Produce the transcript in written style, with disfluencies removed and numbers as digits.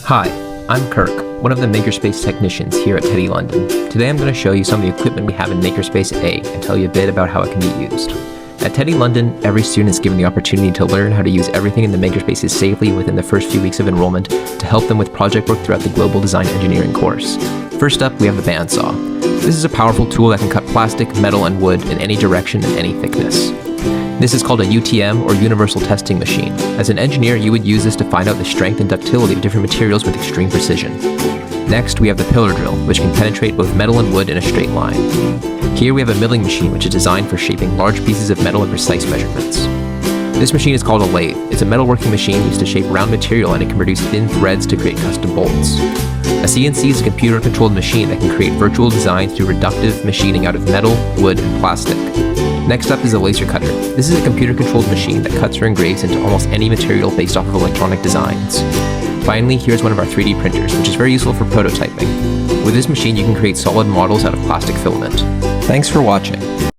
Hi, I'm Kirk, one of the Makerspace technicians here at TEDI-London. Today I'm going to show you some of the equipment we have in Makerspace A and tell you a bit about how it can be used. At TEDI-London, every student is given the opportunity to learn how to use everything in the Makerspaces safely within the first few weeks of enrollment to help them with project work throughout the Global Design Engineering course. First up, we have the bandsaw. This is a powerful tool that can cut plastic, metal, and wood in any direction and any thickness. This is called a UTM, or Universal Testing Machine. As an engineer, you would use this to find out the strength and ductility of different materials with extreme precision. Next, we have the pillar drill, which can penetrate both metal and wood in a straight line. Here we have a milling machine, which is designed for shaping large pieces of metal at precise measurements. This machine is called a lathe. It's a metalworking machine used to shape round material, and it can produce thin threads to create custom bolts. A CNC is a computer-controlled machine that can create virtual designs through reductive machining out of metal, wood, and plastic. Next up is a laser cutter. This is a computer-controlled machine that cuts or engraves into almost any material based off of electronic designs. Finally, here's one of our 3D printers, which is very useful for prototyping. With this machine, you can create solid models out of plastic filament. Thanks for watching.